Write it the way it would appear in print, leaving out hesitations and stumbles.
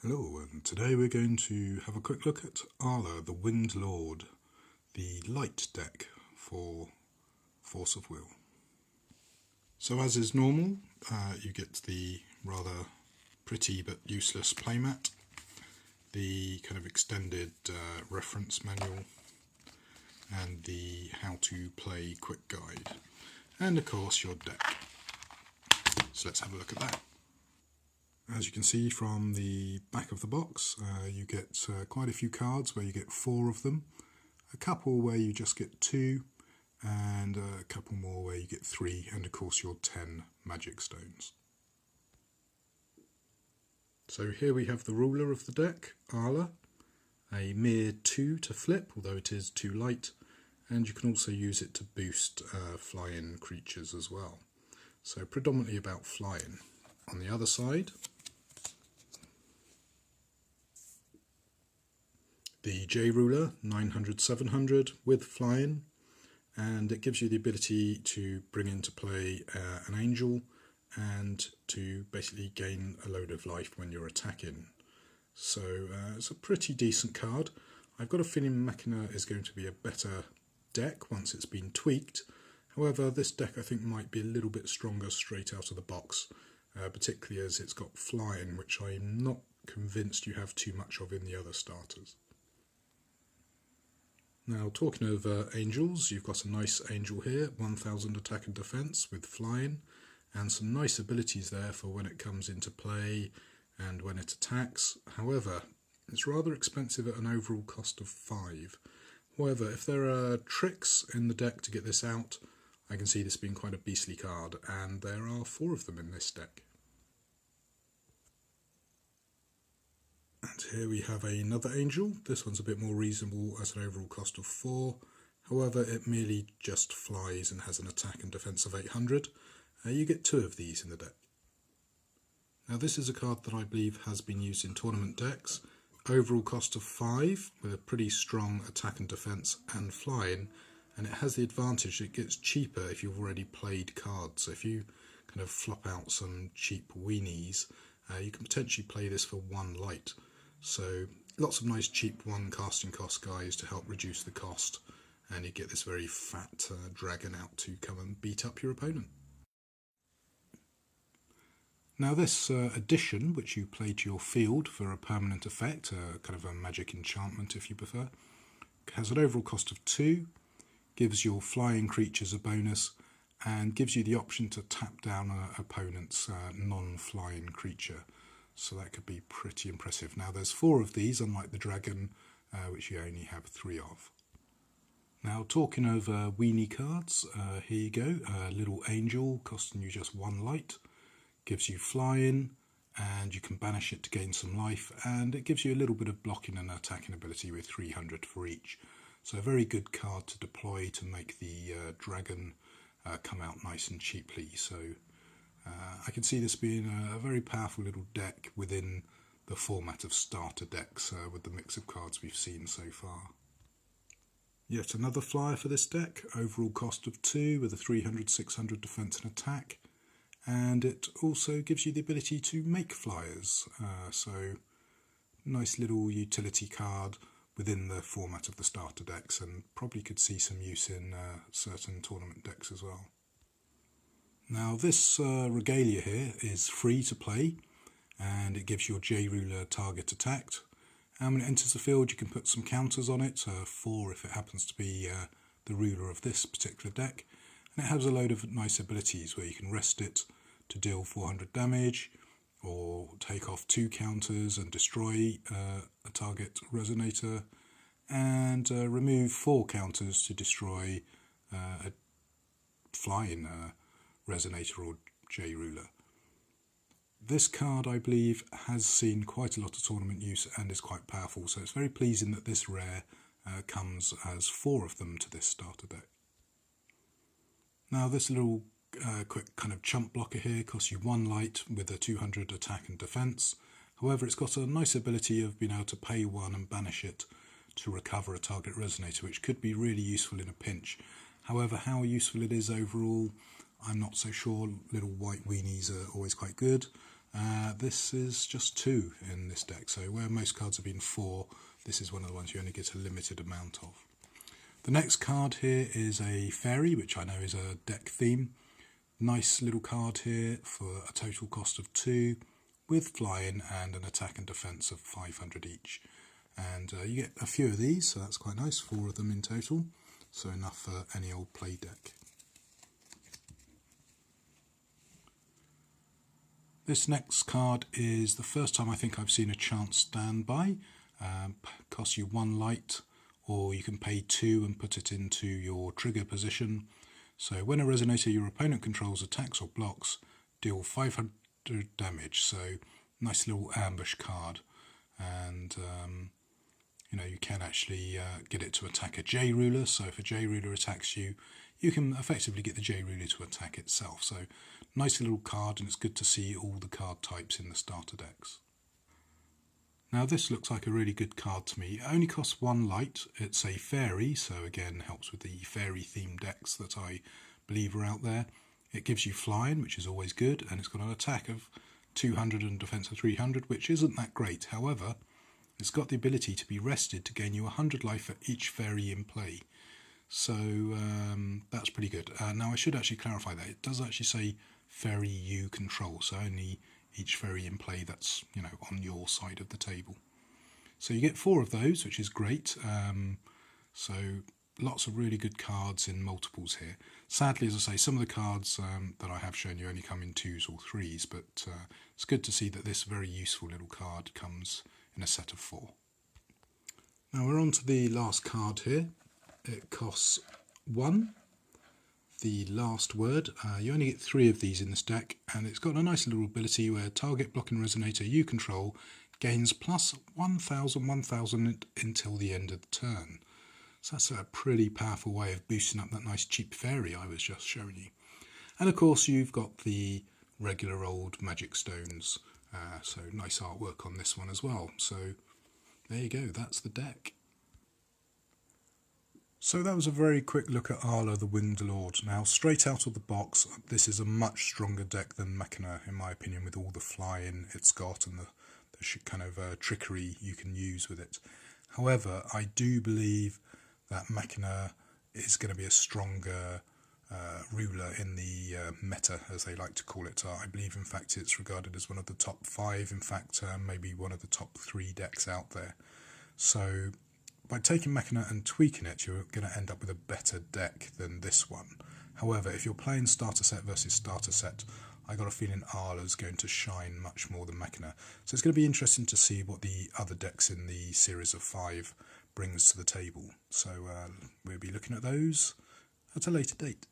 Hello, and today we're going to have a quick look at Arla, the Winged Lord, the light deck for Force of Will. So as is normal, you get the rather pretty but useless playmat, the kind of extended reference manual, and the how to play quick guide, and of course your deck. So let's have a look at that. As you can see from the back of the box, you get quite a few cards where you get 4 of them, a couple where you just get 2, and a couple more where you get 3, and of course your 10 magic stones. So here we have the ruler of the deck, Arla, a mere 2 to flip, although it is too light, and you can also use it to boost fly-in creatures as well. So predominantly about flying. On the other side, the J ruler 900-700 with flying, and it gives you the ability to bring into play an angel and to basically gain a load of life when you're attacking. So it's a pretty decent card. I've got a feeling Machina is going to be a better deck once it's been tweaked. However, this deck I think might be a little bit stronger straight out of the box, particularly as it's got flying, which I'm not convinced you have too much of in the other starters. Now, talking of angels, you've got a nice angel here, 1000 attack and defense with flying, and some nice abilities there for when it comes into play and when it attacks. However, it's rather expensive at an overall cost of 5. However, if there are tricks in the deck to get this out, I can see this being quite a beastly card, and there are 4 of them in this deck. And here we have another angel. This one's a bit more reasonable at an overall cost of 4. However, it merely just flies and has an attack and defense of 800. You get 2 of these in the deck. Now this is a card that I believe has been used in tournament decks. Overall cost of 5 with a pretty strong attack and defense and flying. And it has the advantage it gets cheaper if you've already played cards. So if you kind of flop out some cheap weenies, you can potentially play this for 1 light. So lots of nice cheap 1 casting cost guys to help reduce the cost, and you get this very fat dragon out to come and beat up your opponent. Now this addition, which you play to your field for a permanent effect, kind of a magic enchantment if you prefer, has an overall cost of 2, gives your flying creatures a bonus, and gives you the option to tap down an opponent's non-flying creature. So that could be pretty impressive. Now there's 4 of these, unlike the dragon, which you only have 3 of. Now talking of weenie cards, here you go. A little angel costing you just 1 light. Gives you flying, and you can banish it to gain some life, and it gives you a little bit of blocking and attacking ability with 300 for each. So a very good card to deploy to make the dragon come out nice and cheaply. So I can see this being a very powerful little deck within the format of starter decks with the mix of cards we've seen so far. Yet another flyer for this deck, overall cost of 2 with a 300-600 defense and attack, and it also gives you the ability to make flyers, so nice little utility card within the format of the starter decks, and probably could see some use in certain tournament decks as well. Now this regalia here is free to play, and it gives your J ruler target attacked, and when it enters the field you can put some counters on it, 4 if it happens to be the ruler of this particular deck, and it has a load of nice abilities where you can rest it to deal 400 damage, or take off 2 counters and destroy a target resonator, and remove 4 counters to destroy a flying resonator or J ruler. This card, I believe, has seen quite a lot of tournament use and is quite powerful, so it's very pleasing that this rare comes as 4 of them to this starter deck. Now this little quick kind of chump blocker here costs you 1 light with a 200 attack and defense. However, it's got a nice ability of being able to pay 1 and banish it to recover a target resonator, which could be really useful in a pinch. However, how useful it is overall, I'm not so sure. Little white weenies are always quite good. This is just 2 in this deck, so where most cards have been 4, this is one of the ones you only get a limited amount of. The next card here is a fairy, which I know is a deck theme. Nice little card here for a total cost of 2, with flying and an attack and defence of 500 each. And you get a few of these, so that's quite nice, 4 of them in total, so enough for any old play deck. This next card is the first time I think I've seen a chance standby. Costs you 1 light, or you can pay 2 and put it into your trigger position. So when a resonator your opponent controls attacks or blocks, deal 500 damage. So nice little ambush card, and you can actually get it to attack a J ruler. So if a J ruler attacks you, you can effectively get the J ruler to attack itself. So nice little card, and it's good to see all the card types in the starter decks. Now this looks like a really good card to me. It only costs 1 light. It's a fairy, so again helps with the fairy themed decks that I believe are out there. It gives you flying, which is always good, and it's got an attack of 200 and defense of 300, which isn't that great. However, it's got the ability to be rested to gain you 100 life for each fairy in play. So that's pretty good. Now I should actually clarify that. It does actually say fairy you control, so only each fairy in play that's on your side of the table. So you get 4 of those, which is great. So lots of really good cards in multiples here. Sadly, as I say, some of the cards that I have shown you only come in 2s or 3s, but it's good to see that this very useful little card comes in a set of 4. Now we're on to the last card here. It costs 1. The last word. You only get 3 of these in this deck, and it's got a nice little ability where target blocking resonator you control gains plus 1000 until the end of the turn. So that's a pretty powerful way of boosting up that nice cheap fairy I was just showing you. And of course you've got the regular old magic stones, so nice artwork on this one as well. So there you go, that's the deck. So that was a very quick look at Arla the Winged Lord. Now, straight out of the box, this is a much stronger deck than Machina, in my opinion, with all the flying it's got and the kind of trickery you can use with it. However, I do believe that Machina is going to be a stronger ruler in the meta, as they like to call it. I believe, in fact, it's regarded as one of the top 5, in fact, maybe one of the top 3 decks out there. So by taking Machina and tweaking it, you're going to end up with a better deck than this one. However, if you're playing starter set versus starter set, I got a feeling Arla's going to shine much more than Machina. So it's going to be interesting to see what the other decks in the series of 5 brings to the table. So we'll be looking at those at a later date.